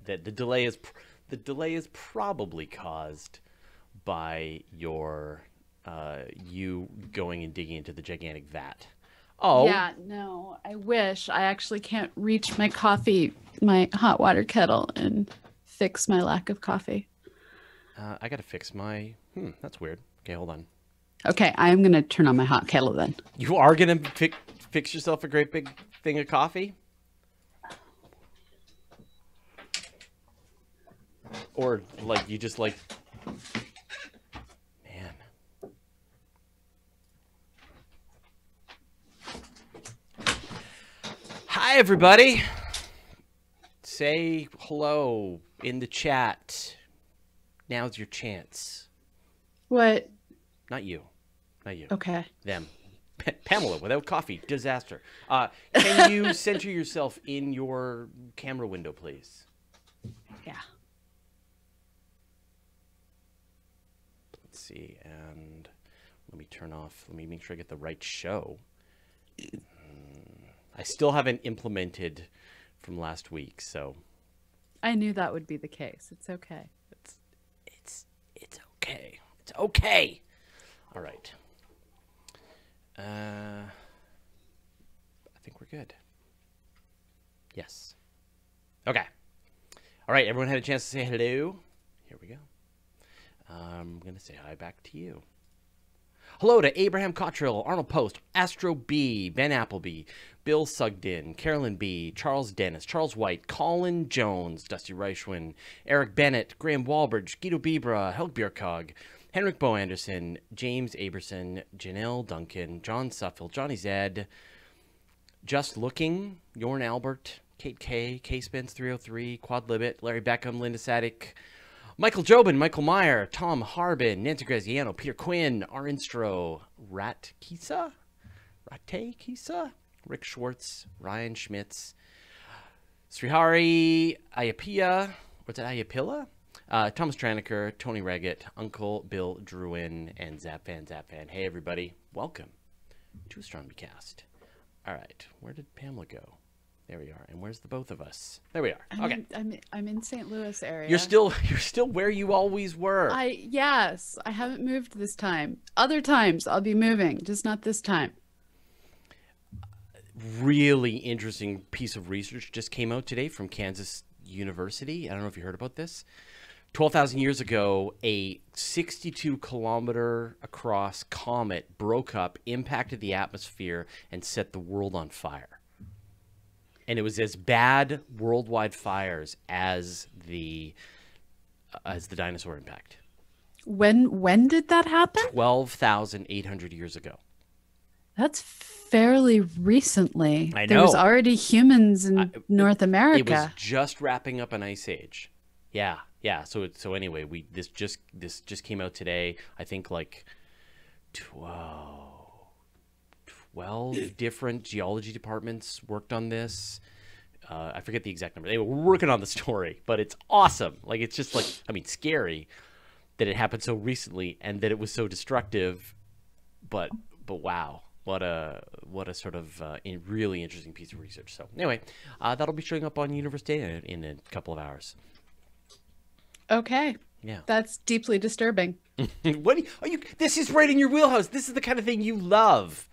that the delay is probably caused by your you going and digging into the gigantic vat. Oh. Yeah, no, I wish. I actually can't reach my hot water kettle and fix my lack of coffee. I gotta fix my. That's weird. Okay, hold on. Okay, I'm gonna turn on my hot kettle then. You are gonna fix yourself a great big thing of coffee, or like you just like, man. Hi, everybody. Say hello in the chat. Now's your chance. What? Not you. Not you. Okay. Them. Pamela, without coffee. Disaster. Can you center yourself in your camera window, please? Yeah. Let's see. And let me turn off. Let me make sure I get the right show. I still haven't implemented from last week, so. I knew that would be the case. It's okay. It's okay. It's okay. All right. I think we're good. Yes. Okay. All right. Everyone had a chance to say hello. Here we go. I'm going to say hi back to you. Hello to Abraham Cottrell, Arnold Post, Astro B, Ben Appleby, Bill Sugden, Carolyn B, Charles Dennis, Charles White, Colin Jones, Dusty Reichwin, Eric Bennett, Graham Walbridge, Guido Bibra, Helg Bjerkog, Henrik Bo Anderson, James Aberson, Janelle Duncan, John Suffield, Johnny Zed, Just Looking, Jorn Albert, Kate K, K Spence 303, Quad Libet, Larry Beckham, Linda Sadik, Michael Jobin, Michael Meyer, Tom Harbin, Nancy Graziano, Peter Quinn, Arinstro, Rate Kisa, Rick Schwartz, Ryan Schmitz, Srihari Ayapia, what's it, Ayapilla? Thomas Traniker, Tony Reggett, Uncle Bill Druin, and Zapfan. Hey, everybody. Welcome to Astronomy Cast. All right. Where did Pamela go? There we are. And where's the both of us? There we are. Okay. I'm in St. Louis area. You're still where you always were. Yes, I haven't moved this time. Other times I'll be moving, just not this time. Really interesting piece of research just came out today from Kansas University. I don't know if you heard about this. 12,000 years ago, a 62-kilometer across comet broke up, impacted the atmosphere, and set the world on fire. And it was as bad worldwide fires as the dinosaur impact. When did that happen? 12,800 years ago. That's fairly recently. I know. There was already humans in North America. It was just wrapping up an ice age. Yeah. So anyway, this just came out today. I think like 12 different geology departments worked on this. I forget the exact number. They were working on the story, but it's awesome. Like, it's just like, I mean, scary that it happened so recently and that it was so destructive. But wow, what a sort of really interesting piece of research. So anyway, that'll be showing up on Universe Data in a couple of hours. Okay. Yeah. That's deeply disturbing. What are you? This is right in your wheelhouse. This is the kind of thing you love.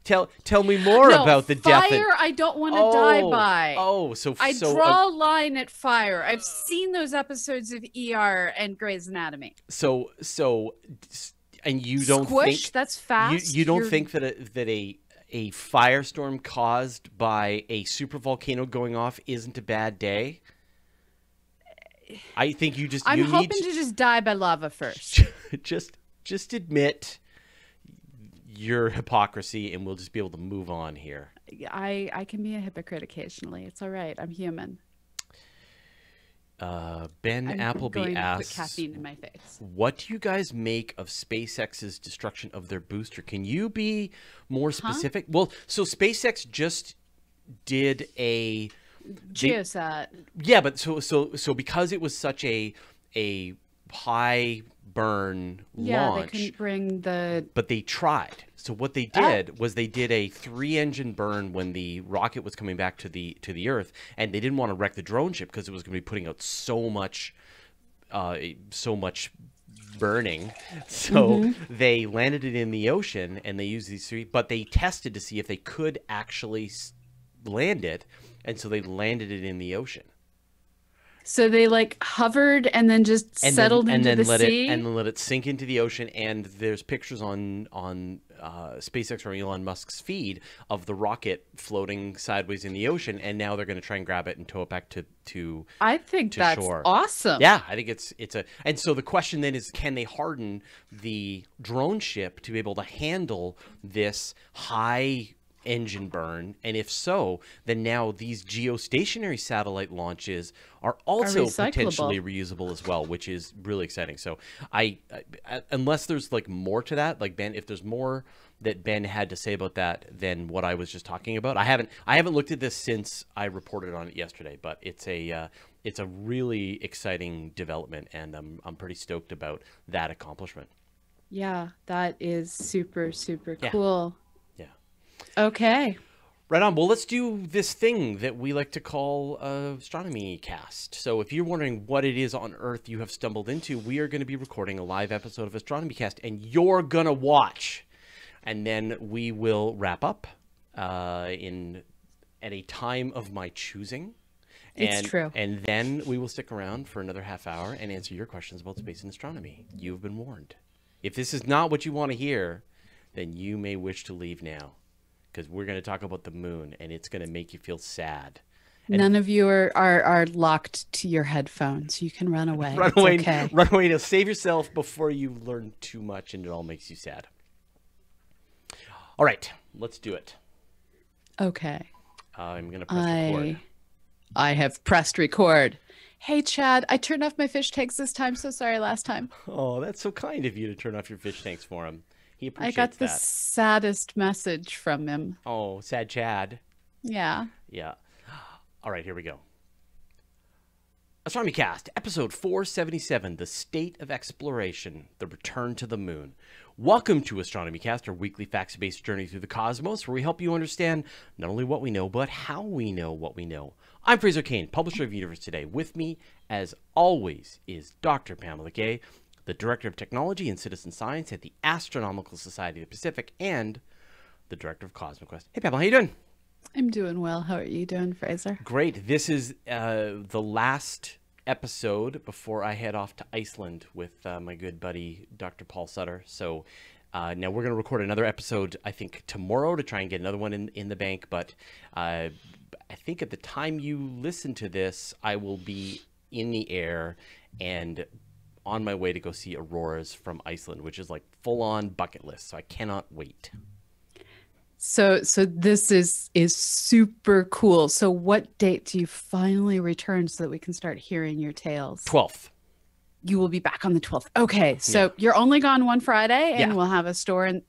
Tell me more about the death. Fire, I don't want to die by. I draw a line at fire. I've seen those episodes of ER and Grey's Anatomy. So, and you don't Squish, think that's fast. You don't think that a firestorm caused by a supervolcano going off isn't a bad day? I think you just. I'm hoping to just die by lava first. Just admit your hypocrisy, and we'll just be able to move on here. I can be a hypocrite occasionally. It's all right. I'm human. Ben Appleby asks, put caffeine in my face. What do you guys make of SpaceX's destruction of their booster? Can you be more specific? Well, so SpaceX just did a Geosat. Yeah, but so because it was such a high burn launch, they couldn't bring the. But they tried. So what they did was they did a 3-engine burn when the rocket was coming back to the Earth, and they didn't want to wreck the drone ship because it was going to be putting out so much burning. So they landed it in the ocean, and they used these 3, but they tested to see if they could actually land it, and so they landed it in the ocean. So they like hovered and then just settled into the sea? And then let it sink into the ocean. And there's pictures on SpaceX or Elon Musk's feed of the rocket floating sideways in the ocean. And now they're going to try and grab it and tow it back to I think that's shore. Awesome. Yeah, I think it's and so the question then is, can they harden the drone ship to be able to handle this high engine burn? And if so, then now these geostationary satellite launches are also potentially reusable as well, which is really exciting. So I unless there's like more to that, like Ben, if there's more that Ben had to say about that than what I was just talking about, I haven't looked at this since I reported on it yesterday, but it's a really exciting development, and I'm pretty stoked about that accomplishment. Yeah, that is super cool. Yeah. Okay. Right on. Well, let's do this thing that we like to call Astronomy Cast. So if you're wondering what it is on Earth you have stumbled into, we are going to be recording a live episode of Astronomy Cast, and you're going to watch. And then we will wrap up at a time of my choosing. It's true. And then we will stick around for another half hour and answer your questions about space and astronomy. You've been warned. If this is not what you want to hear, then you may wish to leave now, because we're going to talk about the moon, and it's going to make you feel sad. And none of you are locked to your headphones. You can run away. Run away. Okay. Run away to save yourself before you learn too much and it all makes you sad. All right, let's do it. Okay. I'm going to press record. I have pressed record. Hey, Chad, I turned off my fish tanks this time. So sorry last time. Oh, that's so kind of you to turn off your fish tanks for him. He appreciates that. I got the saddest message from him. Oh, sad Chad. Yeah. Yeah. All right, here we go. Astronomy Cast, episode 477, The State of Exploration, The Return to the Moon. Welcome to Astronomy Cast, our weekly facts-based journey through the cosmos, where we help you understand not only what we know, but how we know what we know. I'm Fraser Cain, publisher of Universe Today. With me, as always, is Dr. Pamela, the Director of Technology and Citizen Science at the Astronomical Society of the Pacific, and the Director of Cosmic Quest. Hey, Pamela, how you doing? I'm doing well. How are you doing, Fraser? Great. This is the last episode before I head off to Iceland with my good buddy, Dr. Paul Sutter. So now we're going to record another episode, I think, tomorrow to try and get another one in the bank. But I think at the time you listen to this, I will be in the air and on my way to go see auroras from Iceland, which is like full-on bucket list. So I cannot wait. So this is super cool. So what date do you finally return so that we can start hearing your tales? 12th. You will be back on the 12th. Okay. So you're only gone one Friday, and we'll have a store, and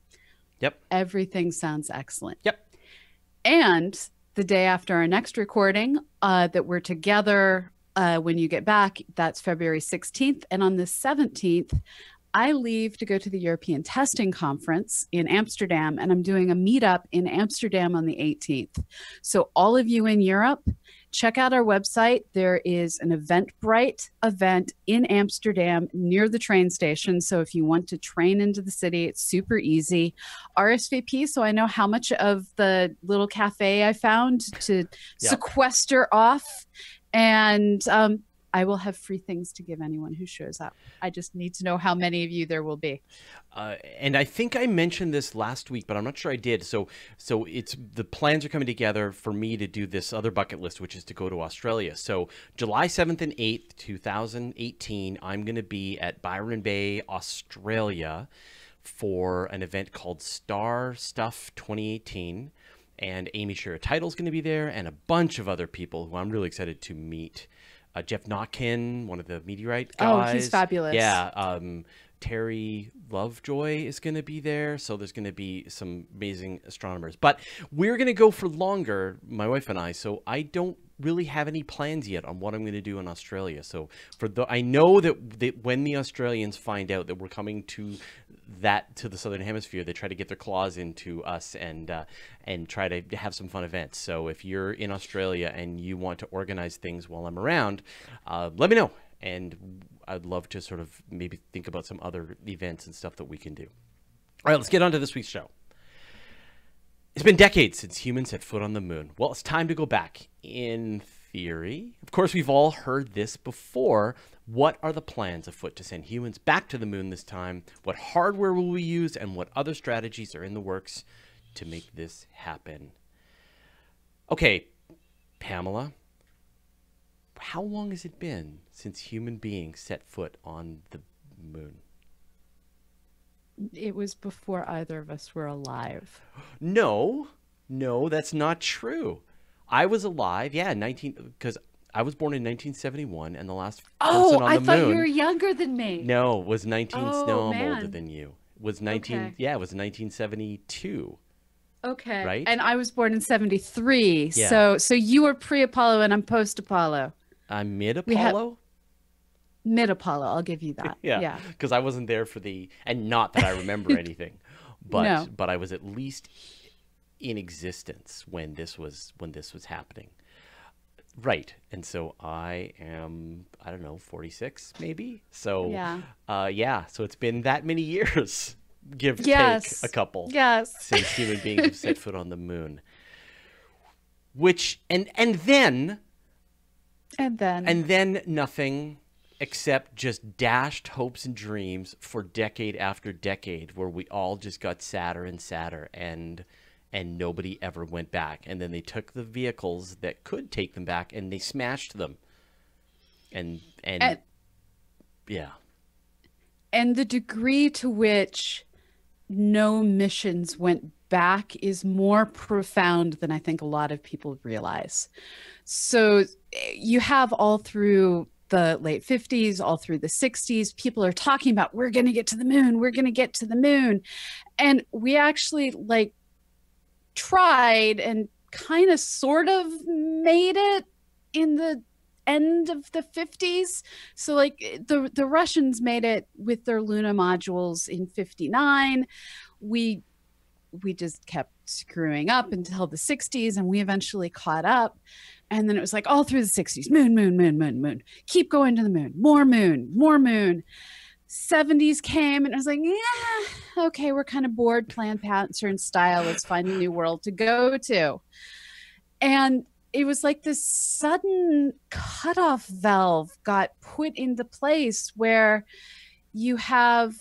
everything sounds excellent. Yep. And the day after our next recording, that we're together when you get back, that's February 16th. And on the 17th, I leave to go to the European Testing Conference in Amsterdam, and I'm doing a meetup in Amsterdam on the 18th. So all of you in Europe, check out our website. There is an Eventbrite event in Amsterdam near the train station. So if you want to train into the city, it's super easy. RSVP, so I know how much of the little cafe I found to sequester off. And I will have free things to give anyone who shows up. I just need to know how many of you there will be. And I think I mentioned this last week, but I'm not sure I did. So it's the plans are coming together for me to do this other bucket list, which is to go to Australia. So July 7th and 8th, 2018, I'm going to be at Byron Bay, Australia for an event called Star Stuff 2018. And Amy Shira Title's going to be there, and a bunch of other people who I'm really excited to meet. Jeff Notkin, one of the meteorite guys. Oh, he's fabulous. Yeah. Terry Lovejoy is going to be there. So there's going to be some amazing astronomers. But we're going to go for longer, my wife and I. So I don't really have any plans yet on what I'm going to do in Australia. So I know that when the Australians find out that we're coming to that to the southern hemisphere, they try to get their claws into us and try to have some fun events. So if you're in Australia and you want to organize things while I'm around, let me know, and I'd love to sort of maybe think about some other events and stuff that we can do. All right, let's get on to this week's show. It's been decades since humans set foot on the moon. Well, it's time to go back. In theory, of course, we've all heard this before. What are the plans afoot to send humans back to the moon this time? What hardware will we use, and what other strategies are in the works to make this happen? Okay, Pamela, how long has it been since human beings set foot on the moon? It was before either of us were alive. No, that's not true. I was alive, because I was born in 1971, and the last person on the moon. Oh, I thought you were younger than me. No, was 19. Oh, no, I'm man. older than you. Was 19? Okay. Yeah, it was 1972. Okay. Right? And I was born in 73. Yeah. So you were pre-Apollo and I'm post-Apollo. I'm mid-Apollo. Mid-Apollo, I'll give you that. Yeah, because I wasn't there for and not that I remember anything, but No. but I was at least in existence when this was happening, right? And so I am, I don't know, 46 maybe. So Yeah. So it's been that many years, give or Yes. take a couple, Yes. since human beings have set foot on the moon. Which and then nothing except just dashed hopes and dreams for decade after decade, where we all just got sadder and sadder, and nobody ever went back. And then they took the vehicles that could take them back and they smashed them. And yeah. And the degree to which no missions went back is more profound than I think a lot of people realize. So you have all through the late 50s, all through the 60s, people are talking about, we're going to get to the moon. We're going to get to the moon. And we actually tried and kind of sort of made it in the end of the 50s. So the Russians made it with their Luna modules in 59. We just kept screwing up until the 60s, and we eventually caught up. And then it was all through the 60s, moon, keep going to the moon, more moon. 70s came, and it was okay, we're kind of bored, plan pattern style. Let's find a new world to go to. And it was this sudden cutoff valve got put into place where you have,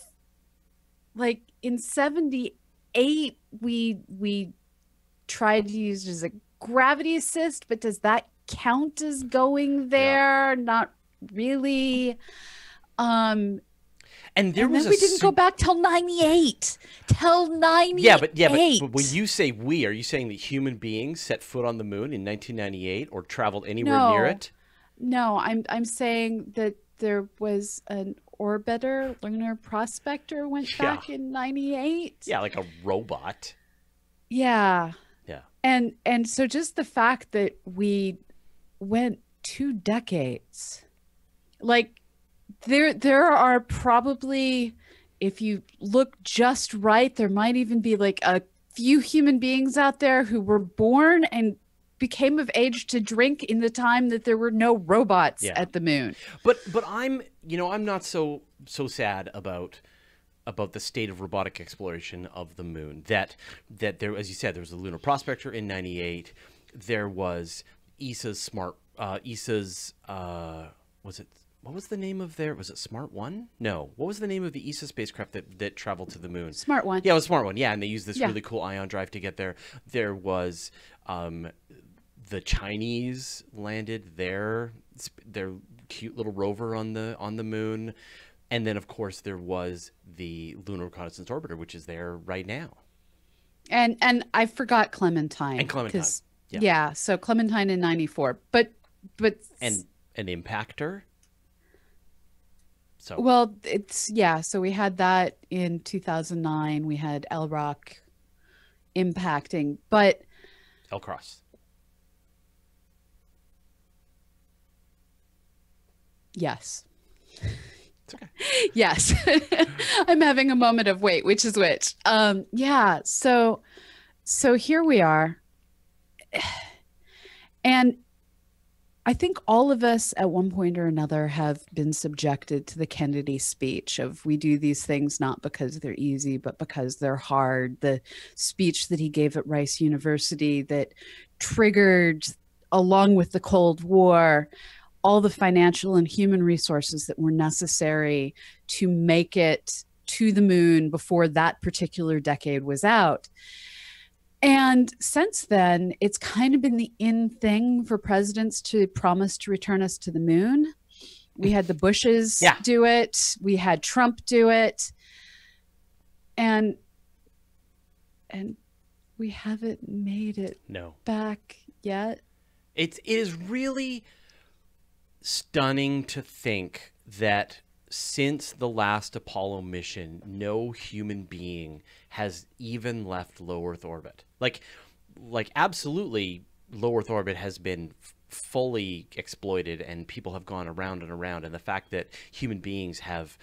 in 78, we tried to use it as a gravity assist, but does that count as going there? Yeah. Not really. And then we didn't go back till 98. Yeah, but when you say we, are you saying that human beings set foot on the moon in 1998 or traveled anywhere near it? No, I'm saying that there was an orbiter, lunar prospector went back in 98. Yeah, like a robot. Yeah. Yeah. And so just the fact that we went 2 decades, there are probably, if you look just right, there might even be a few human beings out there who were born and became of age to drink in the time that there were no robots at the moon. But I'm not so sad about the state of robotic exploration of the moon. That there, as you said, there was a lunar prospector in 98. There was ESA's what was the name of was it Smart 1? No. What was the name of the ESA spacecraft that traveled to the moon? Smart 1. Yeah, it was Smart 1. Yeah, and they used this really cool ion drive to get there. There was the Chinese landed their cute little rover on the moon. And then, of course, there was the Lunar Reconnaissance Orbiter, which is there right now. And I forgot Clementine. And Clementine. Yeah, so Clementine in 94. But and an impactor. So well, so we had that in 2009. We had LROC impacting, but L-Cross. Yes. It's okay. Yes. I'm having a moment of wait, which is which. Yeah. So here we are. And I think all of us at one point or another have been subjected to the Kennedy speech of we do these things not because they're easy, but because they're hard. The speech that he gave at Rice University that triggered, along with the Cold War, all the financial and human resources that were necessary to make it to the moon before that particular decade was out. And since then, it's kind of been the in thing for presidents to promise to return us to the moon. We had the Bushes do it. We had Trump do it. And we haven't made it back yet. It is really stunning to think that since the last Apollo mission, no human being has even left low Earth orbit. Like absolutely, low Earth orbit has been fully exploited, and people have gone around and around. And the fact that human beings have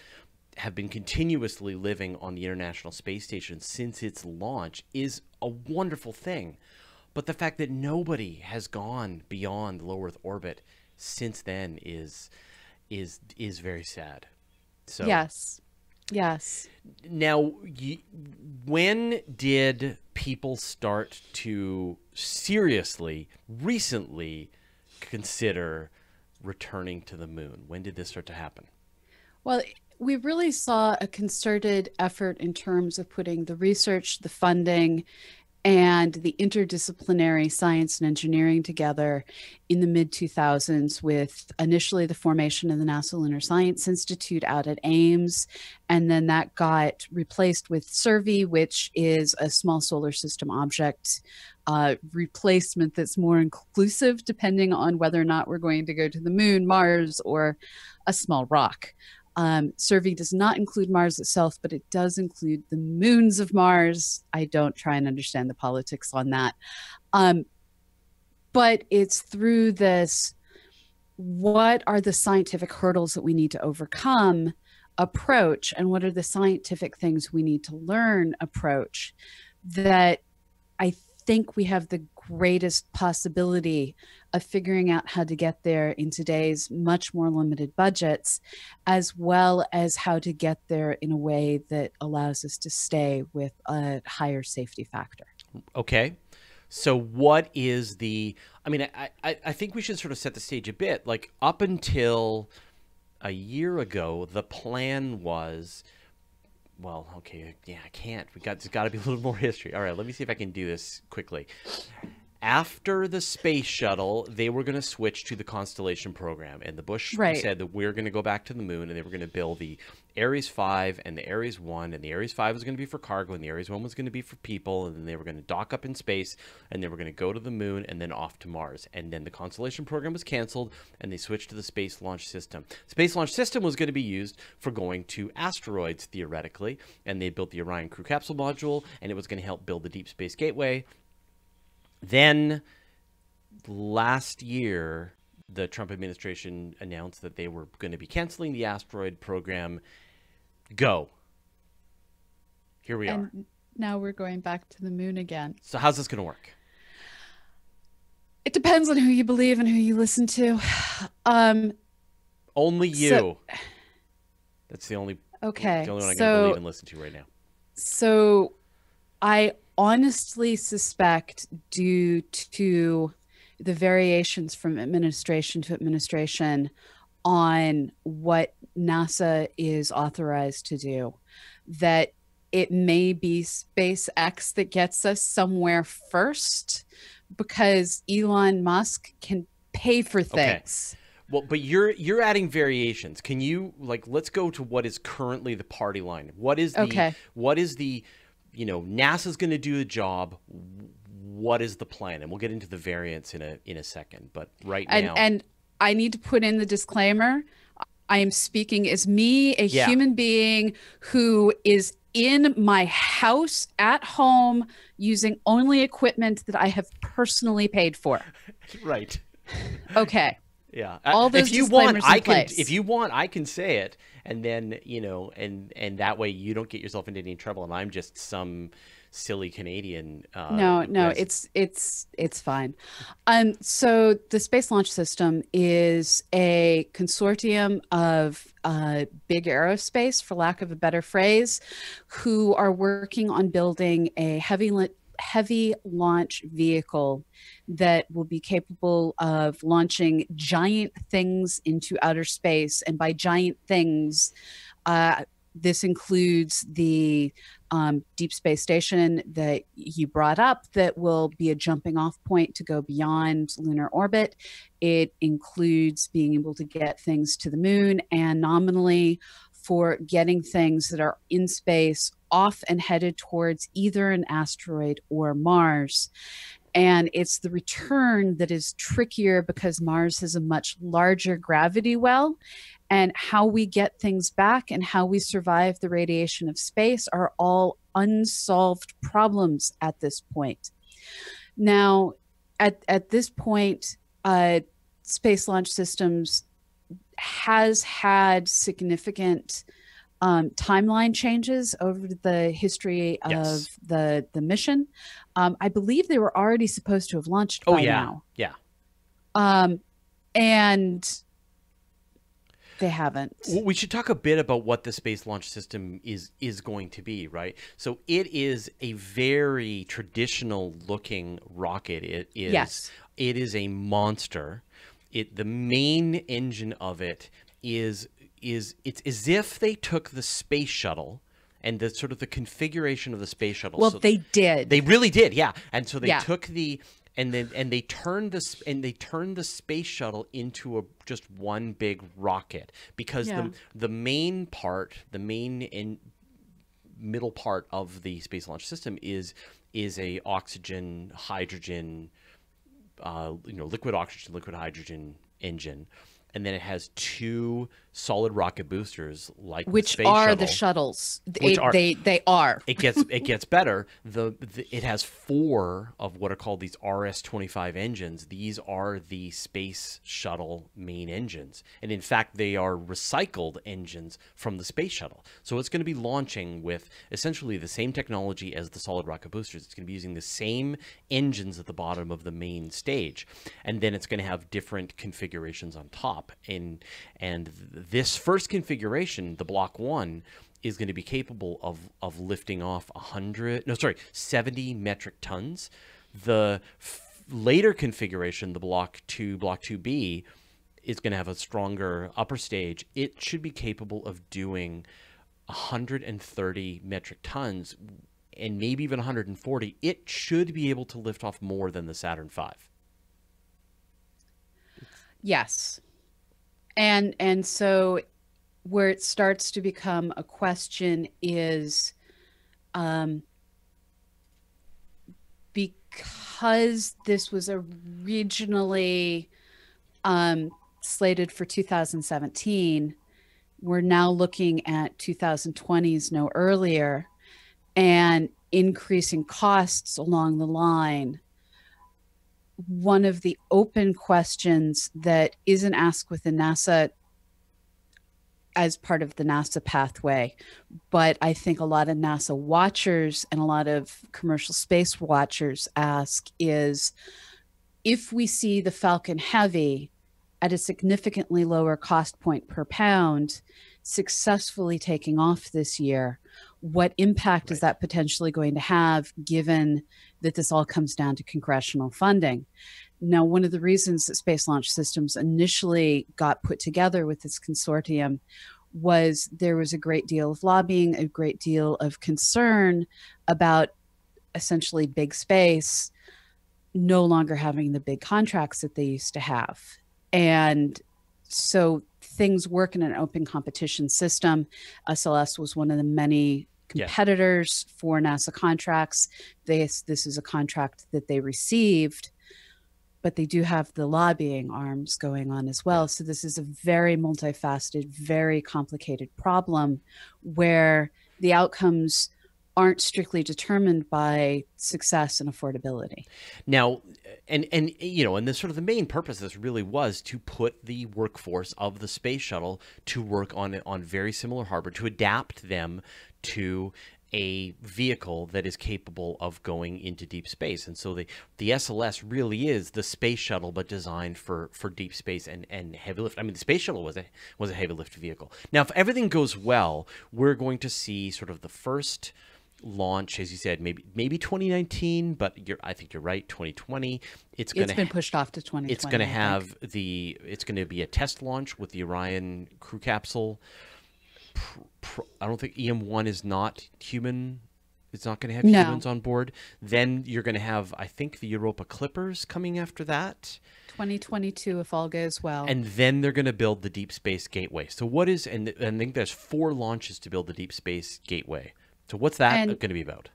been continuously living on the International Space Station since its launch is a wonderful thing. But the fact that nobody has gone beyond low Earth orbit since then is very sad. So yes. Now, when did people start to seriously, recently consider returning to the moon? When did this start to happen? Well, we really saw a concerted effort in terms of putting the research, the funding, and the interdisciplinary science and engineering together in the mid-2000s with initially the formation of the NASA Lunar Science Institute out at Ames. And then that got replaced with SURVEY, which is a small solar system object replacement that's more inclusive depending on whether or not we're going to go to the moon, Mars, or a small rock. SURVEY does not include Mars itself, but it does include the moons of Mars. I don't try and understand the politics on that. But it's through this, what are the scientific hurdles that we need to overcome approach, and what are the scientific things we need to learn approach, that I think we have the greatest possibility of figuring out how to get there in today's much more limited budgets, as well as how to get there in a way that allows us to stay with a higher safety factor. Okay. So what is the, I mean, I think we should sort of set the stage a bit. Like up until a year ago, the plan was, well, okay, yeah, I can't. There's got to be a little more history. All right, let me see if I can do this quickly. After the space shuttle, they were going to switch to the Constellation program, and the Bush said that we're going to go back to the moon, and they were going to build the Ares 5 and the Ares 1, and the Ares 5 was going to be for cargo, and the Ares 1 was going to be for people, and then they were going to dock up in space, and they were going to go to the moon and then off to Mars. And then the Constellation program was canceled, and they switched to the Space Launch System. Space Launch System was going to be used for going to asteroids, theoretically, and they built the Orion Crew Capsule module, and it was going to help build the Deep Space Gateway. Then last year, the Trump administration announced that they were going to be canceling the asteroid program. Go. Here we are. Now we're going back to the moon again. So how's this going to work? It depends on who you believe and who you listen to. Only you. That's the only, okay, the only one I'm going to believe and listen to right now. So I honestly suspect, due to the variations from administration to administration on what NASA is authorized to do, that it may be SpaceX that gets us somewhere first, because Elon Musk can pay for things. Okay. Well, but you're adding variations. Can you, like, let's go to what is currently the party line. What is the you know, NASA's going to do the job. What is the plan? And we'll get into the variants in a second. But right now, and I need to put in the disclaimer: I am speaking as me, a human being who is in my house at home using only equipment that I have personally paid for. Right. Okay. Yeah. All those If you want, disclaimers I in can. place. If you want, I can say it, and then and that way you don't get yourself into any trouble, and I'm just some silly Canadian. No, Who no, has, it's fine. So the Space Launch System is a consortium of big aerospace, for lack of a better phrase, who are working on building a heavy launch vehicle that will be capable of launching giant things into outer space. And by giant things, this includes the Deep Space Station that you brought up, that will be a jumping off point to go beyond lunar orbit. It includes being able to get things to the moon, and nominally for getting things that are in space off and headed towards either an asteroid or Mars. And it's the return that is trickier, because Mars has a much larger gravity well, and how we get things back and how we survive the radiation of space are all unsolved problems at this point. Now, at this point, Space Launch Systems has had significant timeline changes over the history of Yes. the mission. I believe they were already supposed to have launched oh by yeah, now. yeah. And they haven't. Well, we should talk a bit about what the Space Launch System is going to be, right? So it is a very traditional looking rocket. It is. Yes. It is a monster. The main engine of it is it's as if they took the space shuttle and the sort of the configuration of the space shuttle. Well, so they did. They really did, yeah. And so they Yeah. took they turned the space shuttle into just one big rocket, because Yeah. the main part, the main and middle part of the Space Launch System is a oxygen hydrogen, liquid oxygen liquid hydrogen engine. And then it has two solid rocket boosters, like which the space are shuttle, the shuttles. Which are- They are. it gets better. It has four of what are called these RS-25 engines. These are the space shuttle main engines, and in fact, they are recycled engines from the space shuttle. So it's going to be launching with essentially the same technology as the solid rocket boosters. It's going to be using the same engines at the bottom of the main stage, and then it's going to have different configurations on top. And this first configuration, the Block 1, is going to be capable of lifting off 70 metric tons. The later configuration, the Block 2B, is going to have a stronger upper stage. It should be capable of doing 130 metric tons, and maybe even 140. It should be able to lift off more than the Saturn V. Yes. And so where it starts to become a question is, because this was originally slated for 2017, we're now looking at 2020s, no earlier, and increasing costs along the line. One of the open questions that isn't asked within NASA as part of the NASA pathway, but I think a lot of NASA watchers and a lot of commercial space watchers ask is, if we see the Falcon Heavy at a significantly lower cost point per pound successfully taking off this year, what impact is that potentially going to have, given that this all comes down to congressional funding? Now, one of the reasons that Space Launch Systems initially got put together with this consortium was there was a great deal of lobbying, a great deal of concern about essentially big space no longer having the big contracts that they used to have. And so things work in an open competition system. SLS was one of the many competitors for NASA contracts. This is a contract that they received, but they do have the lobbying arms going on as well. So this is a very multifaceted, very complicated problem where the outcomes aren't strictly determined by success and affordability. Now, and you know, and the sort of the main purpose of this really was to put the workforce of the space shuttle to work on very similar hardware, to adapt them to a vehicle that is capable of going into deep space. And so the SLS really is the space shuttle, but designed for deep space and heavy lift. I mean, the space shuttle was a heavy lift vehicle. Now, if everything goes well, we're going to see sort of the first launch, as you said, maybe 2019, but I think you're right, 2020. It's been pushed off to 2020. It's going to have it's going to be a test launch with the Orion crew capsule. I don't think EM1 is not human. It's not going to have humans on board. Then you're going to have, I think, the Europa Clippers coming after that. 2022, if all goes well. And then they're going to build the Deep Space Gateway. So what is, and I think there's 4 launches to build the Deep Space Gateway. So what's that going to be about?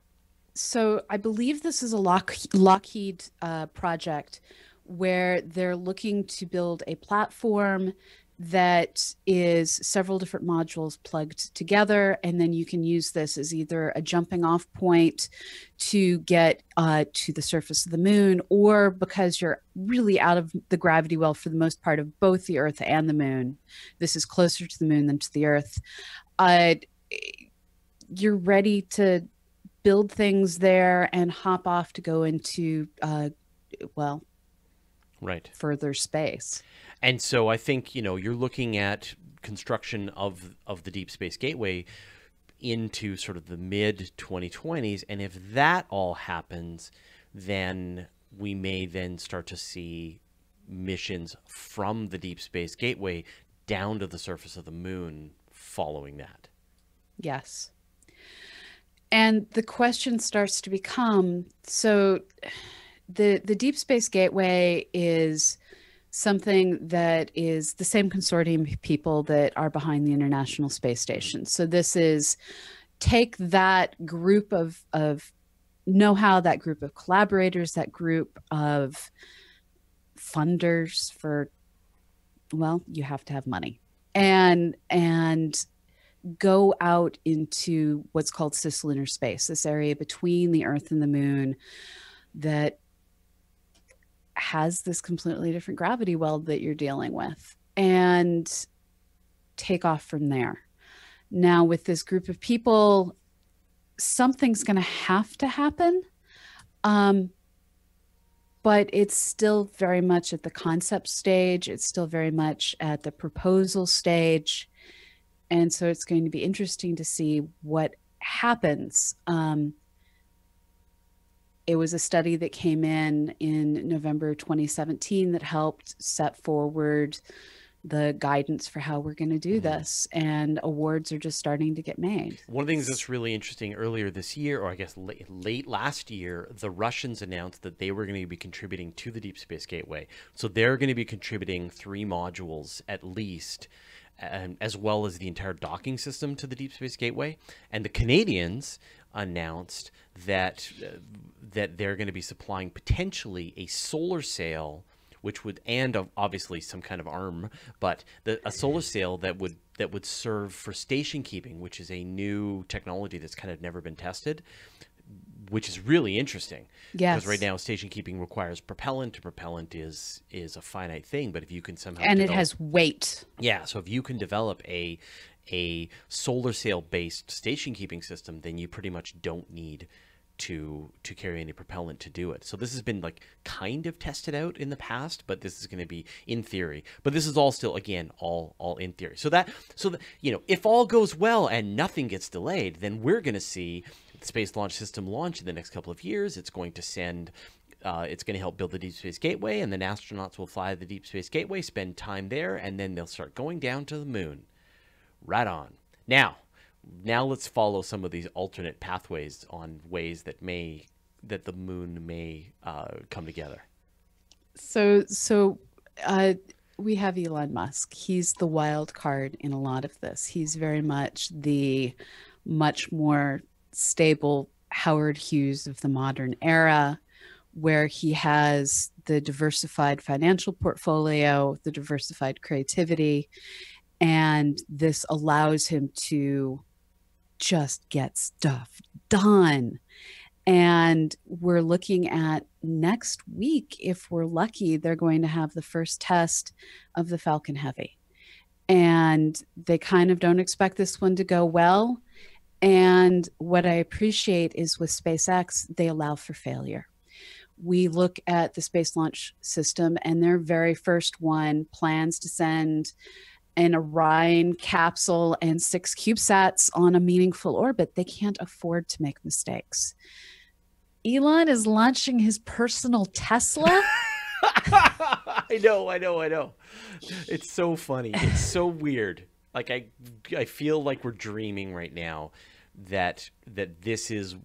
So I believe this is a Lockheed project where they're looking to build a platform that is several different modules plugged together, and then you can use this as either a jumping off point to get to the surface of the moon, or because you're really out of the gravity well for the most part of both the Earth and the moon. This is closer to the moon than to the Earth. You're ready to build things there and hop off to go into, further space. And so I think, you know, you're looking at construction of the Deep Space Gateway into sort of the mid-2020s. And if that all happens, then we may then start to see missions from the Deep Space Gateway down to the surface of the moon following that. Yes. And the question starts to become, so the Deep Space Gateway is something that is the same consortium of people that are behind the International Space Station. So this is take that group of know-how, that group of collaborators, that group of funders for, well, you have to have money, and go out into what's called cislunar space, this area between the Earth and the moon that has this completely different gravity well that you're dealing with, and take off from there. Now, with this group of people, something's going to have to happen, but it's still very much at the concept stage. It's still very much at the proposal stage. And so it's going to be interesting to see what happens. It was a study that came in November 2017 that helped set forward the guidance for how we're going to do this, and awards are just starting to get made. One of the things that's really interesting, earlier this year, or I guess late last year, the Russians announced that they were going to be contributing to the Deep Space Gateway. So they're going to be contributing 3 modules at least, as well as the entire docking system to the Deep Space Gateway. And the Canadians announced that that they're going to be supplying potentially a solar sail, which would, and obviously some kind of arm, but a solar sail that would serve for station keeping, which is a new technology that's kind of never been tested, which is really interesting. Yes. Because right now station keeping requires propellant. Propellant is a finite thing, but if you can somehow it has weight. Yeah, so if you can develop a solar sail based station keeping system, then you pretty much don't need to carry any propellant to do it. So this has been like kind of tested out in the past, but this is going to be in theory. But this is all still, again, all in theory. So that you know, if all goes well and nothing gets delayed, then we're going to see the Space Launch System launch in the next couple of years. It's going to send it's going to help build the Deep Space Gateway, and then astronauts will fly the Deep Space Gateway, spend time there, and then they'll start going down to the moon. Right on. Now let's follow some of these alternate pathways on ways that the moon may come together. So we have Elon Musk. He's the wild card in a lot of this. He's very much the much more stable Howard Hughes of the modern era, where he has the diversified financial portfolio, the diversified creativity, and this allows him to just get stuff done. And we're looking at next week, if we're lucky, they're going to have the first test of the Falcon Heavy. And they kind of don't expect this one to go well. And what I appreciate is with SpaceX, they allow for failure. We look at the Space Launch System, and their very first one plans to send an Orion capsule and 6 CubeSats on a meaningful orbit. They can't afford to make mistakes. Elon is launching his personal Tesla. I know. It's so funny. It's so weird. Like I feel like we're dreaming right now that this is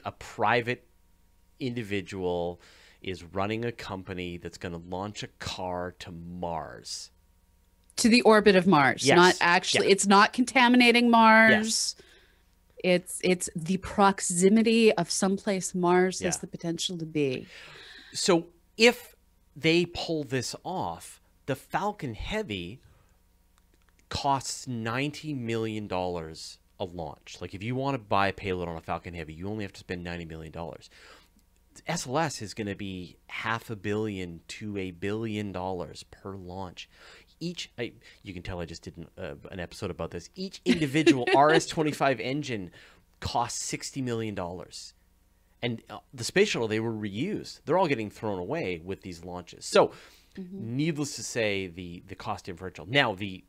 a private individual is running a company that's going to launch a car to Mars. To the orbit of Mars. Yes. Not actually, it's not contaminating Mars. Yes. It's the proximity of someplace Mars has the potential to be. So if they pull this off, the Falcon Heavy costs $90 million a launch. Like if you want to buy a payload on a Falcon Heavy, you only have to spend $90 million. SLS is going to be $500 million to $1 billion per launch. You can tell I just did an episode about this. Each individual RS-25 engine costs $60 million. And the space shuttle, they were reused. They're all getting thrown away with these launches. So needless to say, the cost differential. Now, the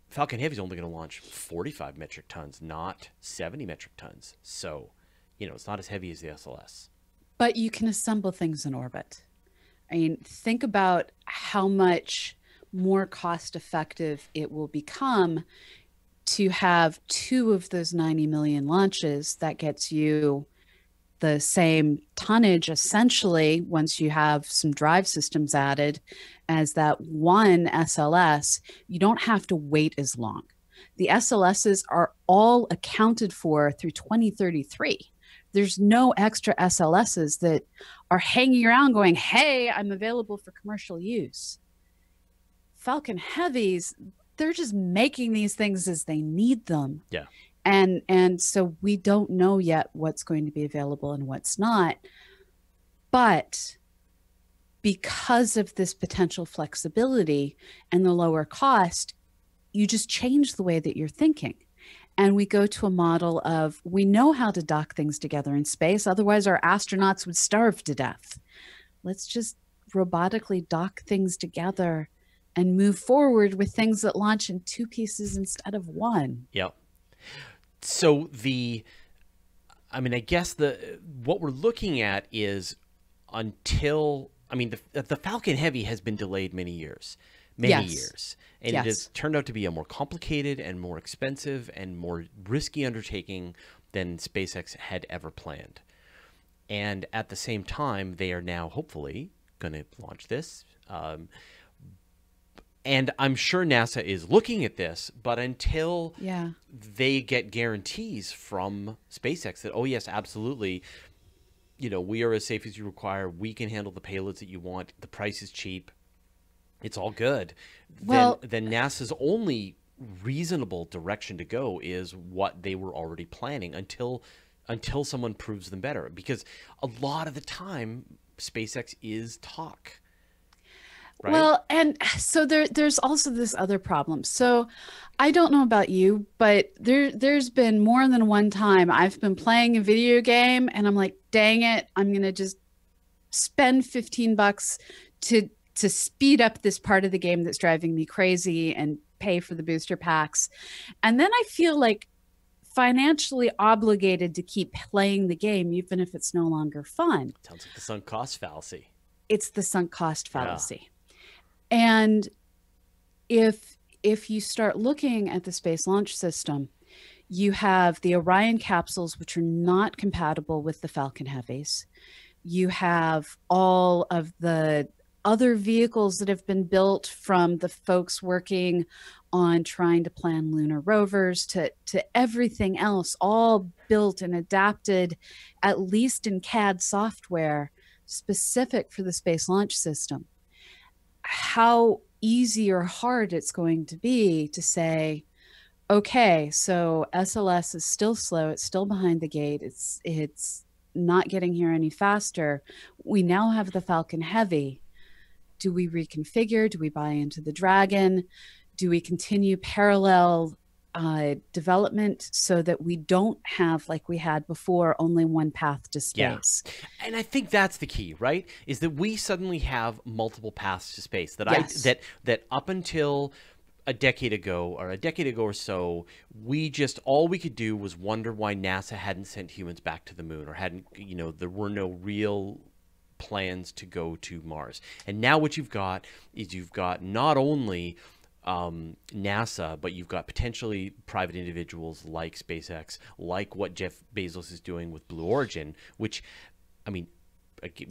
Falcon Heavy is only going to launch 45 metric tons, not 70 metric tons. So, it's not as heavy as the SLS. But you can assemble things in orbit. I mean, think about how much more cost effective it will become to have 2 of those 90 million launches. That gets you the same tonnage essentially once you have some drive systems added as that one SLS. You don't have to wait as long. The SLSs are all accounted for through 2033. There's no extra SLSs that are hanging around going, hey, I'm available for commercial use. Falcon Heavies, they're just making these things as they need them. Yeah. And so we don't know yet what's going to be available and what's not. But because of this potential flexibility and the lower cost, you just change the way that you're thinking. And we go to a model of, we know how to dock things together in space. Otherwise, our astronauts would starve to death. Let's just robotically dock things together and move forward with things that launch in 2 pieces instead of 1. Yep. So I guess what we're looking at is the Falcon Heavy has been delayed many years. And it has turned out to be a more complicated and more expensive and more risky undertaking than SpaceX had ever planned. And at the same time, they are now hopefully going to launch this. And I'm sure NASA is looking at this, but until they get guarantees from SpaceX that, oh, yes, absolutely, we are as safe as you require. We can handle the payloads that you want. The price is cheap. It's all good. Well, then NASA's only reasonable direction to go is what they were already planning until someone proves them better. Because a lot of the time, SpaceX is talk. Right? Well, and so there's also this other problem. So I don't know about you, but there's been more than one time I've been playing a video game and I'm like, dang it, I'm going to just spend $15 to speed up this part of the game that's driving me crazy and pay for the booster packs. And then I feel like financially obligated to keep playing the game, even if it's no longer fun. Sounds like the sunk cost fallacy. It's the sunk cost fallacy. Yeah. And if you start looking at the Space Launch System, you have the Orion capsules, which are not compatible with the Falcon Heavies. You have all of the other vehicles that have been built from the folks working on trying to plan lunar rovers to everything else, all built and adapted, at least in CAD software, specific for the Space Launch System. How easy or hard it's going to be to say, okay, so SLS is still slow. It's still behind the gate. It's not getting here any faster. We now have the Falcon Heavy. Do we reconfigure? Do we buy into the Dragon? Do we continue parallel development so that we don't have, like we had before, only one path to Yeah. space? And I think that's the key, right? Is that we suddenly have multiple paths to space. Yes. That up until a decade ago or so, we just, all we could do was wonder why NASA hadn't sent humans back to the moon, or hadn't, there were no real plans to go to Mars. And now what you've got is you've got not only NASA, but you've got potentially private individuals like SpaceX, like what Jeff Bezos is doing with Blue Origin, which, I mean,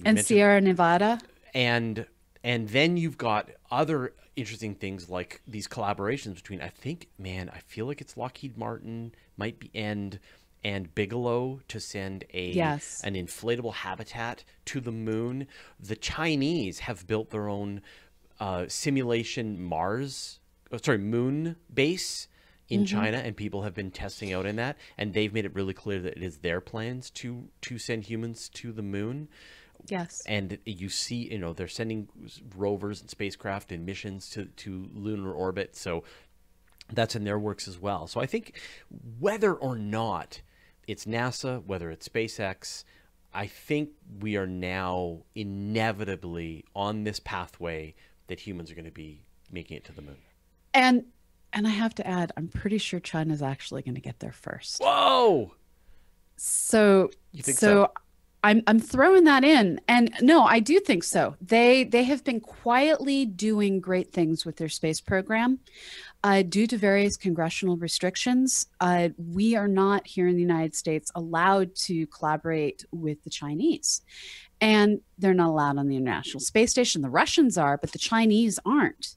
And Sierra Nevada. and then you've got other interesting things like these collaborations between, I think, man, I feel like it's Lockheed Martin, might be, and Bigelow, to send Yes. an inflatable habitat to the moon. The Chinese have built their own simulation moon base in China, and people have been testing out in that, and they've made it really clear that it is their plans to send humans to the moon. Yes. And you see, they're sending rovers and spacecraft and missions to lunar orbit, so that's in their works as well. So I think whether or not it's NASA, whether it's SpaceX, I think we are now inevitably on this pathway that humans are going to be making it to the moon. And I have to add, I'm pretty sure China's actually going to get there first. Whoa! So You think so? I'm throwing that in. And no, I do think so. They have been quietly doing great things with their space program. Due to various congressional restrictions, we are not here in the United States allowed to collaborate with the Chinese. And they're not allowed on the International Space Station. The Russians are, but the Chinese aren't.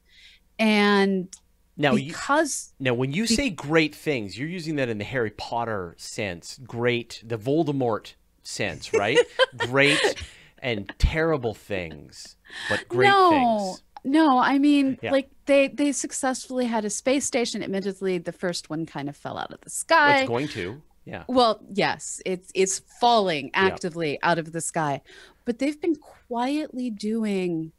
And Now, because when you say great things, you're using that in the Harry Potter sense, great, the Voldemort sense, right? Great and terrible things, but great things. No, I mean, Yeah. like they successfully had a space station. Admittedly, the first one kind of fell out of the sky. It's going to, yeah. Well, yes, it's falling actively out of the sky, but they've been quietly doing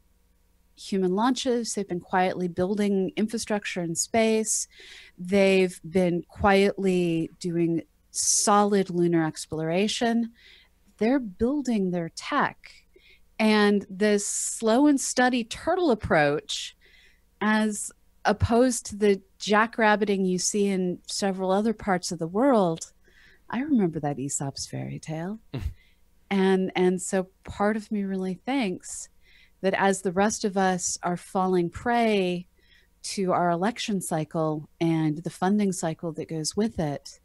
human launches. They've been quietly building infrastructure in space. They've been quietly doing solid lunar exploration. They're building their tech. And this slow and steady turtle approach, as opposed to the jackrabbiting you see in several other parts of the world, I remember that Aesop's fairy tale. And so part of me really thinks that as the rest of us are falling prey to our election cycle and the funding cycle that goes with it,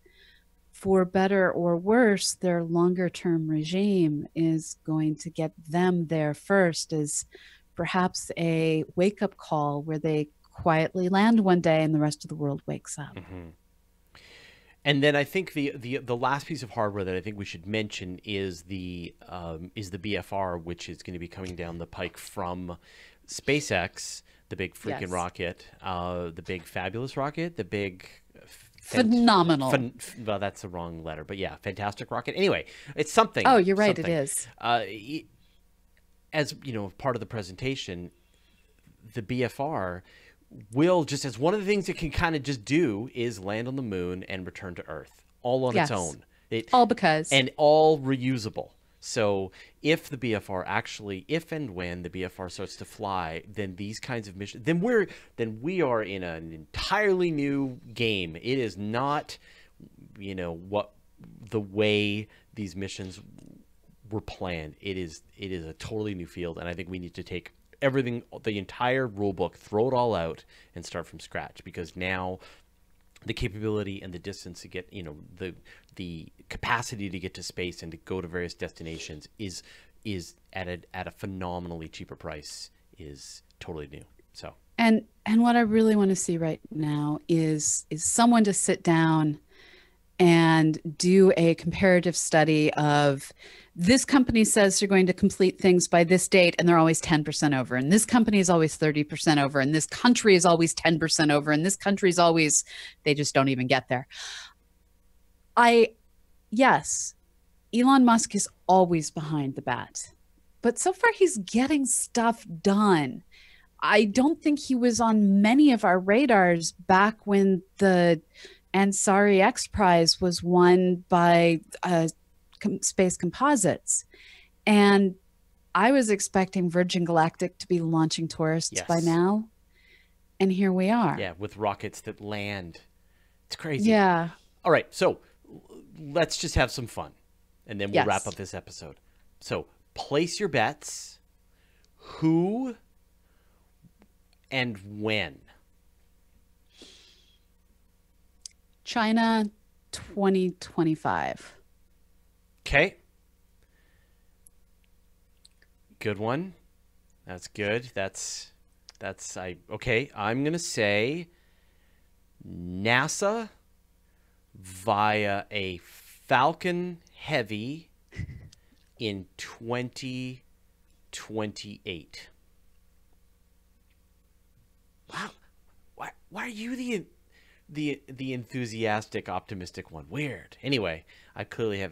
for better or worse, their longer term regime is going to get them there first, as perhaps a wake up call where they quietly land one day and the rest of the world wakes up. Mm-hmm. And then I think the last piece of hardware that I think we should mention is the BFR, which is going to be coming down the pike from SpaceX, the big freaking rocket, the big fabulous rocket, the big phenomenal. Well, that's the wrong letter, but yeah, fantastic rocket. Anyway, it's something. Oh, you're right. Something. It is. As you know, part of the presentation, the BFR will, just as one of the things it can kind of just do, is land on the moon and return to Earth all on its own. All because. And all reusable. So if the BFR actually, if and when the BFR starts to fly, then these kinds of missions, then we are in an entirely new game. It is not, what the way these missions were planned. It is a totally new field, and I think we need to take everything, the entire rule book, throw it all out and start from scratch, because now the capability and the distance to get, the capacity to get to space and to go to various destinations is at a phenomenally cheaper price, is totally new. So and what I really want to see right now is someone to sit down and do a comparative study of this company says they're going to complete things by this date and they're always 10% over, and this company is always 30% over, and this country is always 10% over, and this country is always, they just don't even get there. Yes, Elon Musk is always behind the bat, but so far he's getting stuff done. I don't think he was on many of our radars back when the Ansari X Prize was won by Space Composites. And I was expecting Virgin Galactic to be launching tourists by now. And here we are. Yeah, with rockets that land. It's crazy. Yeah. All right, so let's just have some fun. And then we'll wrap up this episode. So place your bets. Who and when? China 2025. Okay. Good one. That's good. Okay, I'm going to say NASA via a Falcon Heavy in 2028. Wow. Why are you the enthusiastic, optimistic one? Weird. Anyway, I clearly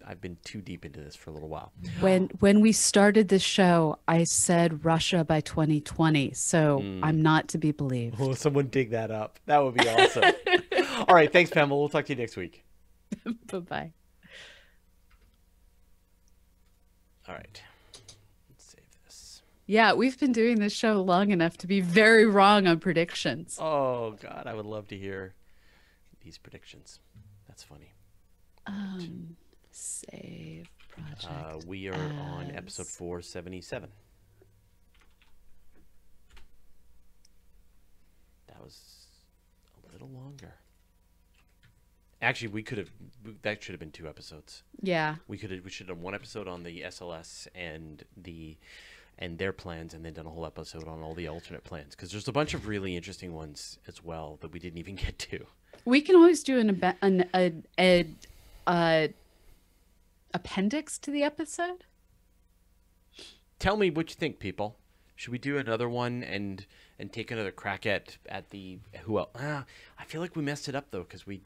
I've been too deep into this for a little while. When we started this show, I said Russia by 2020, so I'm not to be believed. Oh, someone dig that up. That would be awesome. All right, thanks, Pamela. We'll talk to you next week. Bye-bye. All right. Let's save this. Yeah, we've been doing this show long enough to be very wrong on predictions. Oh, God, I would love to hear these predictions. That's funny. Save project. We are on episode 477. That was a little longer. Actually, that should have been 2 episodes. Yeah. We should have done 1 episode on the SLS and their plans, and then done a whole episode on all the alternate plans, because there's a bunch of really interesting ones as well that we didn't even get to. We can always do an appendix to the episode. Tell me what you think, people. Should we do another one and take another crack at the who else? I feel like we messed it up though, because we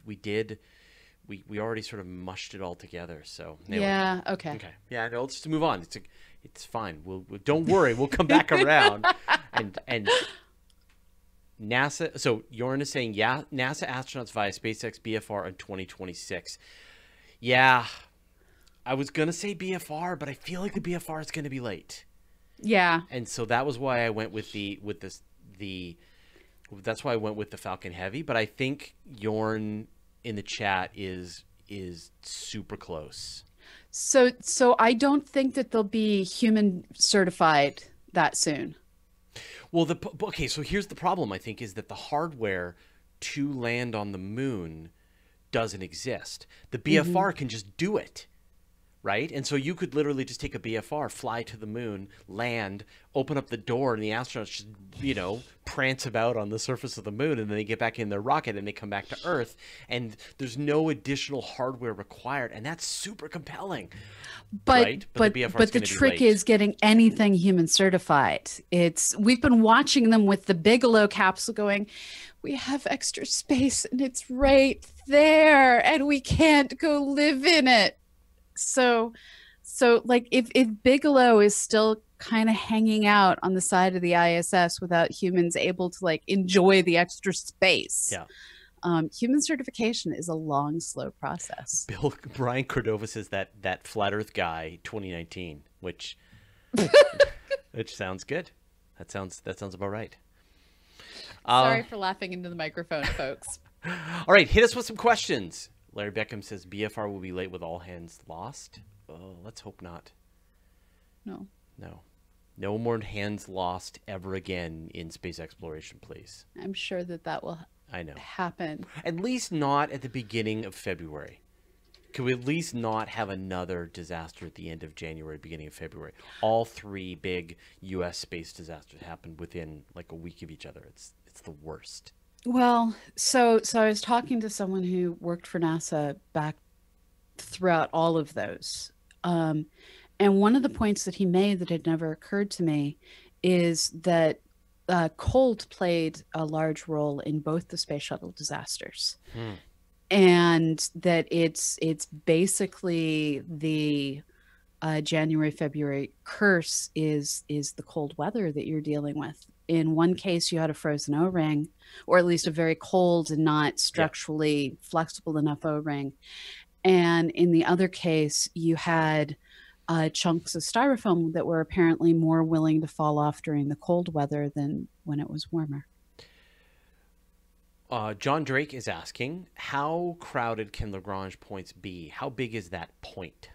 already sort of mushed it all together. So anyway. Yeah. Okay. Okay. Yeah. No, let's just move on. It's fine. We'll don't worry. We'll come back around and NASA. So Jorn is saying, yeah, NASA astronauts via SpaceX BFR in 2026. Yeah. I was going to say BFR, but I feel like the BFR is going to be late. Yeah. And so that was why I went with that's why I went with the Falcon Heavy, but I think Jorn in the chat is super close. So I don't think that they'll be human certified that soon. Well, okay, so here's the problem, I think, is that the hardware to land on the moon doesn't exist. The BFR can just do it. Right? And so you could literally just take a BFR, fly to the moon, land, open up the door, and the astronauts just, prance about on the surface of the moon, and then they get back in their rocket and they come back to Earth, and there's no additional hardware required, and that's super compelling. But the trick is getting anything human certified. We've been watching them with the Bigelow capsule going, we have extra space and it's right there and we can't go live in it. So like if Bigelow is still kind of hanging out on the side of the ISS without humans able to like enjoy the extra space. Yeah. Human certification is a long, slow process. Brian Cordova says that Flat Earth guy 2019, which sounds good. That sounds about right. Sorry for laughing into the microphone, folks. All right, hit us with some questions. Larry Beckham says BFR will be late with all hands lost. Oh, let's hope not. No. No more hands lost ever again in space exploration, please. I'm sure that will happen. At least not at the beginning of February. Could we at least not have another disaster at the end of January, beginning of February? All 3 big U.S. space disasters happened within like a week of each other. It's the worst. Well, so I was talking to someone who worked for NASA back throughout all of those. Um, and one of the points that he made that had never occurred to me is that cold played a large role in both the space shuttle disasters, Hmm. and that it's basically the January February curse is the cold weather that you're dealing with. In one case, you had a frozen O-ring, or at least a very cold and not Yeah. structurally flexible enough O-ring. And in the other case, you had chunks of styrofoam that were apparently more willing to fall off during the cold weather than when it was warmer. John Drake is asking, how crowded can Lagrange points be? How big is that point?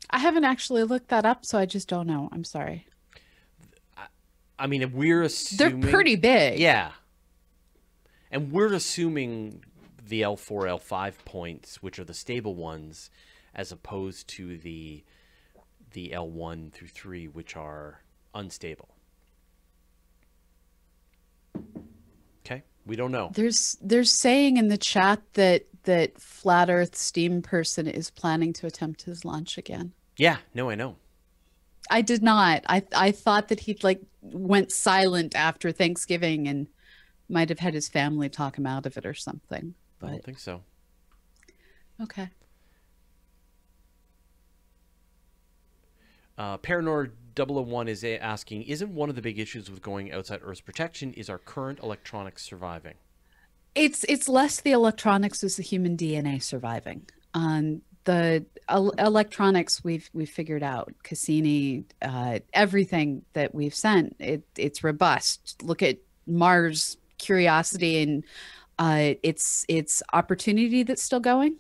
I haven't actually looked that up, so I just don't know. I'm sorry. I mean, if we're They're assuming, pretty big. yeah, and we're assuming the L4, L5 points, which are the stable ones, as opposed to the L1 through 3, which are unstable. Okay, we don't know. There's saying in the chat that Flat Earth Steam person is planning to attempt his launch again. Yeah, no, I know. I did not. I thought that he'd like went silent after Thanksgiving and might have had his family talk him out of it or something. I But don't think so. okay. Paranor 001 is asking, isn't one of the big issues with going outside Earth's protection is our current electronics surviving? It's less the electronics as the human DNA surviving. The electronics we've figured out. Cassini, everything that we've sent, it's robust. Look at Mars Curiosity and its opportunity that's still going.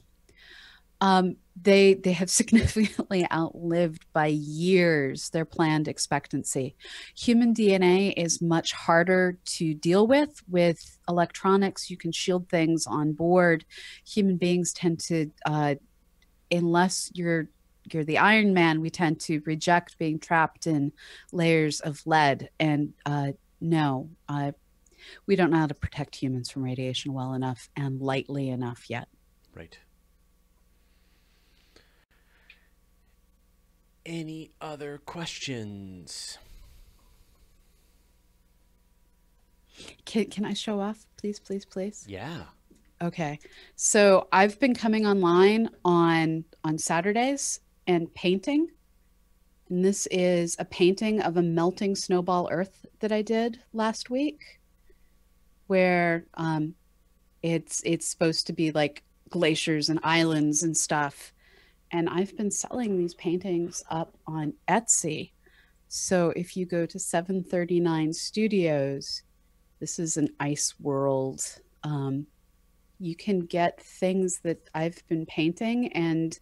They have significantly outlived by years their planned expectancy. Human DNA is much harder to deal with electronics. You can shield things on board. Human beings tend to, unless you're the Iron Man, we tend to reject being trapped in layers of lead. And no, we don't know how to protect humans from radiation well enough and lightly enough yet. Right. Any other questions? Can I show off, please, please, please? Yeah. Okay. So I've been coming online on Saturdays and painting. And this is a painting of a melting snowball Earth that I did last week, where it's supposed to be like glaciers and islands and stuff. And I've been selling these paintings up on Etsy. So if you go to 739 Studios, this is an ice world. You can get things that I've been painting. And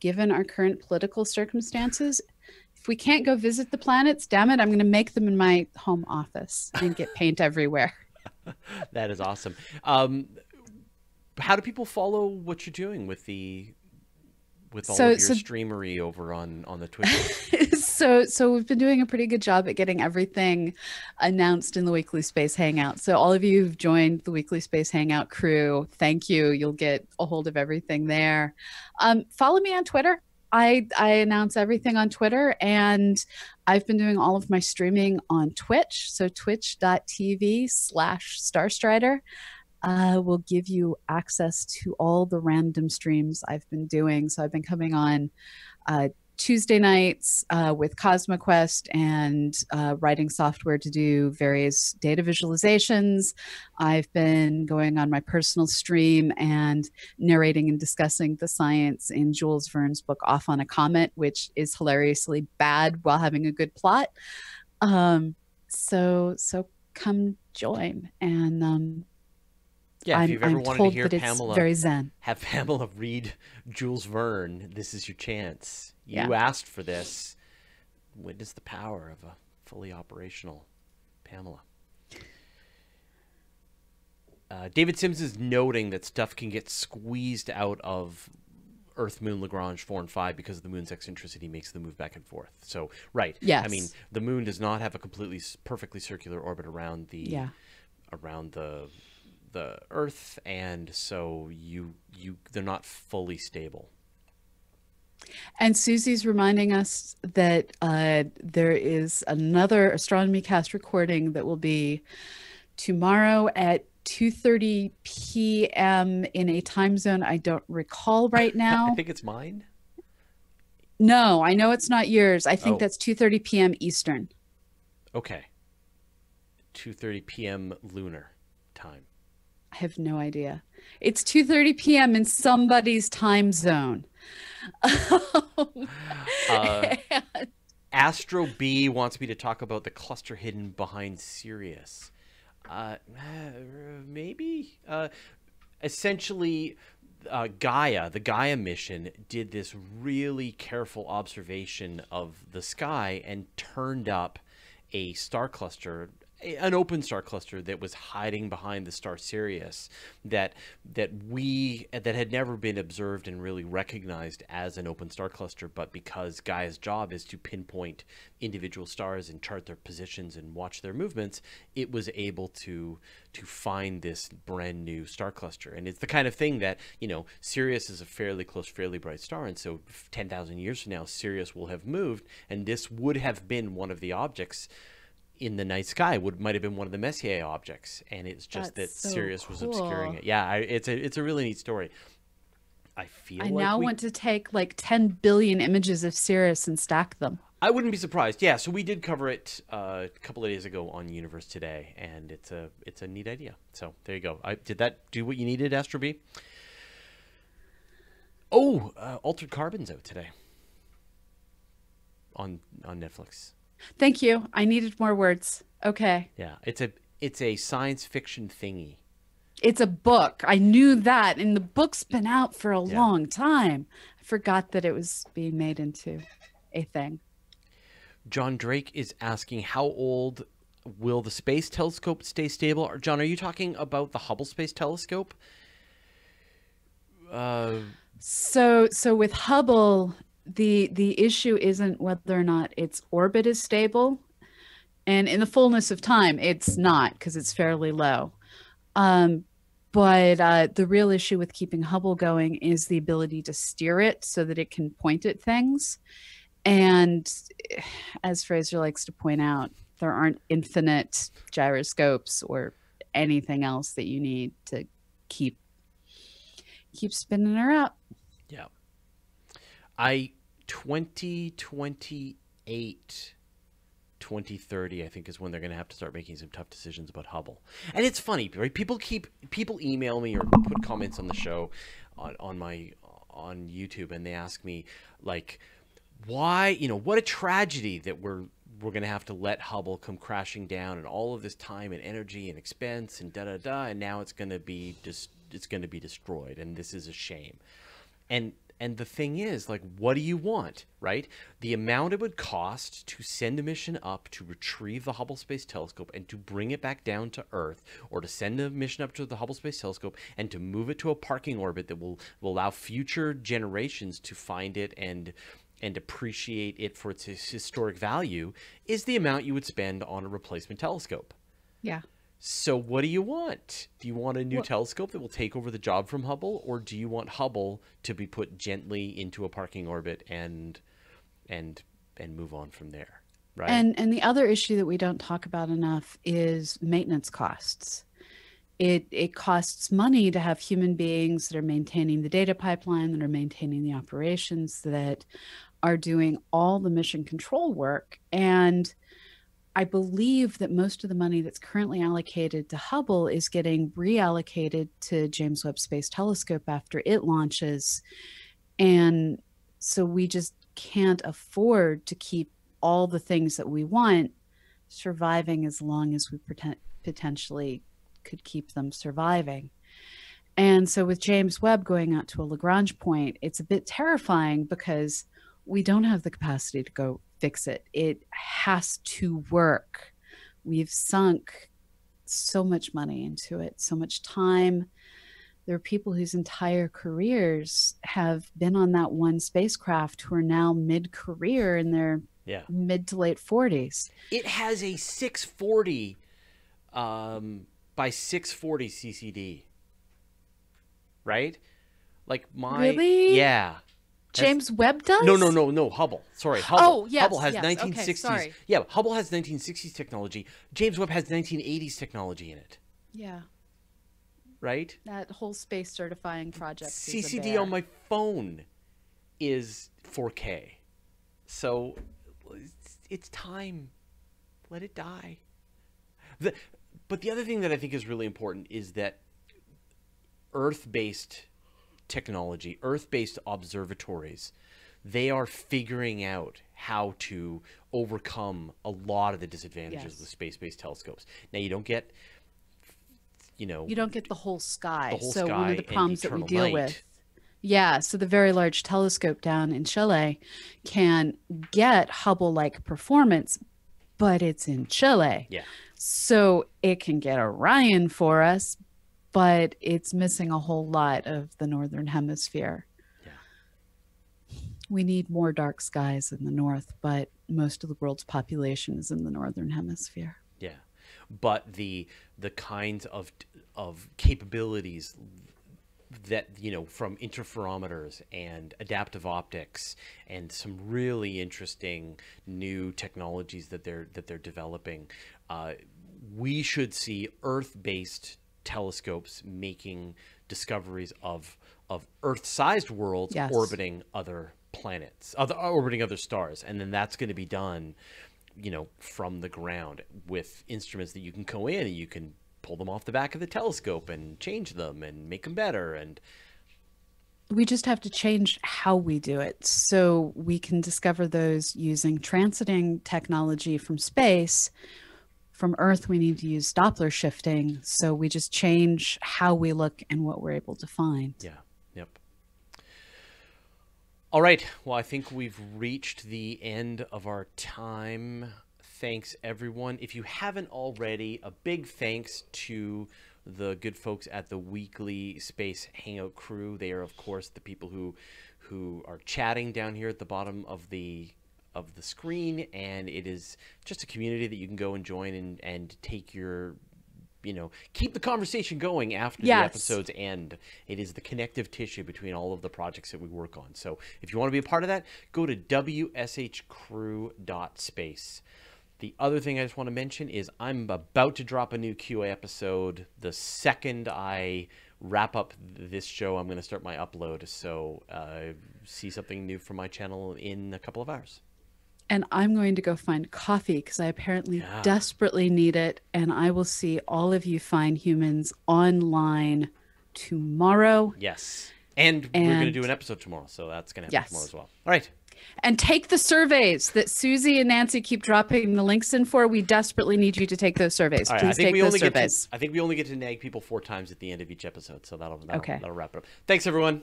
given our current political circumstances, if we can't go visit the planets, damn it, I'm going to make them in my home office and get paint everywhere. That is awesome. How do people follow what you're doing with all of your streamery over on the Twitch? So we've been doing a pretty good job at getting everything announced in the Weekly Space Hangout. So all of you who've joined the Weekly Space Hangout crew, thank you. You'll get a hold of everything there. Follow me on Twitter. I announce everything on Twitter, and I've been doing all of my streaming on Twitch. So twitch.tv/Starstrider will give you access to all the random streams I've been doing. So I've been coming on Tuesday nights with CosmoQuest and writing software to do various data visualizations. I've been going on my personal stream and narrating and discussing the science in Jules Verne's book Off on a Comet, which is hilariously bad while having a good plot. So come join. And yeah, if you've ever wanted to hear Pamela, very zen. Have Pamela read Jules Verne, this is your chance. You asked for this. Witness the power of a fully operational Pamela. David Sims is noting that stuff can get squeezed out of Earth, Moon, Lagrange 4 and 5 because of the moon's eccentricity makes the move back and forth. So, right. Yes. I mean, the moon does not have a completely perfectly circular orbit around the around the Earth, and so they're not fully stable. And Susie's reminding us that there is another Astronomy Cast recording that will be tomorrow at 2:30 p.m. in a time zone I don't recall right I now. think it's mine. No, I know it's not yours. I think Oh, that's 2:30 p.m. Eastern. okay. 2:30 p.m. lunar time. I have no idea. It's 2:30 p.m. in somebody's time zone. Uh, Astro B wants me to talk about the cluster hidden behind Sirius. Maybe. Essentially, the Gaia mission, did this really careful observation of the sky and turned up a star cluster, an open star cluster that was hiding behind the star Sirius, that had never been observed and really recognized as an open star cluster, but because Gaia's job is to pinpoint individual stars and chart their positions and watch their movements, it was able to find this brand new star cluster. And it's the kind of thing that, Sirius is a fairly close, fairly bright star, and so 10,000 years from now Sirius will have moved, and this would have been one of the objects in the night sky, might have been one of the Messier objects, and it's just That's that so Sirius was cool. obscuring it. Yeah, it's a really neat story. I now want to take like 10 billion images of Sirius and stack them. I wouldn't be surprised. Yeah, so we did cover it a couple of days ago on Universe Today, and it's a neat idea. So there you go. Did that do what you needed, Astro B? Oh, Altered Carbon's out today on Netflix. Thank you. I needed more words. Okay. Yeah, it's a science fiction thingy. It's a book. I knew that. And the book's been out for a Yeah. long time. I forgot that it was being made into a thing. John Drake is asking, how old will the space telescope stay stable? John, are you talking about the Hubble Space Telescope? So with Hubble, the issue isn't whether or not its orbit is stable. And in the fullness of time, it's not, because it's fairly low. But the real issue with keeping Hubble going is the ability to steer it so that it can point at things. And as Fraser likes to point out, there aren't infinite gyroscopes or anything else that you need to keep spinning her up. Yeah. 2028, 2030, I think, is when they're going to have to start making some tough decisions about Hubble. And it's funny, right? People email me or put comments on the show on YouTube, and they ask me, like, why, what a tragedy that we're going to have to let Hubble come crashing down, and all of this time and energy and expense and and now it's going to be destroyed, and this is a shame. And the thing is, like, what do you want, right? The amount it would cost to send a mission up to retrieve the Hubble Space Telescope and to bring it back down to Earth, or to send a mission up to the Hubble Space Telescope and to move it to a parking orbit that will allow future generations to find it and appreciate it for its historic value, is the amount you would spend on a replacement telescope. Yeah. So what do you want? Do you want a new telescope that will take over the job from Hubble, or do you want Hubble to be put gently into a parking orbit and move on from there, right? And the other issue that we don't talk about enough is maintenance costs. It costs money to have human beings that are maintaining the data pipeline, that are maintaining the operations, that are doing all the mission control work. And I believe that most of the money that's currently allocated to Hubble is getting reallocated to James Webb Space Telescope after it launches. And so we just can't afford to keep all the things that we want surviving as long as we potentially could keep them surviving. And so with James Webb going out to a Lagrange point, it's a bit terrifying because we don't have the capacity to go fix it. It has to work. We've sunk so much money into it, so much time. There are people whose entire careers have been on that one spacecraft who are now mid-career in their mid to late 40s. It has a 640 by 640 CCD. Right? Like my Really? yeah. James Webb does? No. Hubble. Sorry, Hubble. Oh, yes, Hubble has yes. 1960s. Okay, sorry. Yeah, Hubble has 1960s technology. James Webb has 1980s technology in it. Yeah. Right? That whole space certifying project. CCD on my phone is 4K. So it's time. Let it die. But the other thing that I think is really important is that Earth-based technology, Earth-based observatories, they are figuring out how to overcome a lot of the disadvantages of space-based telescopes. Now, you don't get, you don't get the whole sky. The whole so sky one of the problems that we deal night. with. Yeah, so the Very Large Telescope down in Chile can get Hubble-like performance, but it's in Chile. Yeah. So it can get Orion for us, but it's missing a whole lot of the northern hemisphere. Yeah. We need more dark skies in the north, but most of the world's population is in the northern hemisphere. Yeah. But the kinds of capabilities that, from interferometers and adaptive optics and some really interesting new technologies that they're developing, we should see Earth-based telescopes making discoveries of Earth-sized worlds orbiting other planets, orbiting other stars, and then that's going to be done, from the ground with instruments that you can go in and you can pull them off the back of the telescope and change them and make them better. And we just have to change how we do it so we can discover those using transiting technology from space. From Earth, we need to use Doppler shifting. So we just change how we look and what we're able to find. Yeah. Yep. All right. Well, I think we've reached the end of our time. Thanks, everyone. If you haven't already, a big thanks to the good folks at the weekly Space Hangout crew. They are, of course, the people who are chatting down here at the bottom of the screen, and it is just a community that you can go and join and take your, keep the conversation going after the episodes end. It is the connective tissue between all of the projects that we work on. So if you want to be a part of that, go to wshcrew.space. The other thing I just want to mention is I'm about to drop a new QA episode. The second I wrap up this show, I'm going to start my upload. So see something new from my channel in a couple of hours. And I'm going to go find coffee because I apparently desperately need it. And I will see all of you fine humans online tomorrow. Yes. And we're going to do an episode tomorrow. So that's going to happen tomorrow as well. All right. And take the surveys that Susie and Nancy keep dropping the links in for. We desperately need you to take those surveys. Right, Please take those surveys. I think we only get to nag people 4 times at the end of each episode. So that'll wrap it up. Thanks, everyone.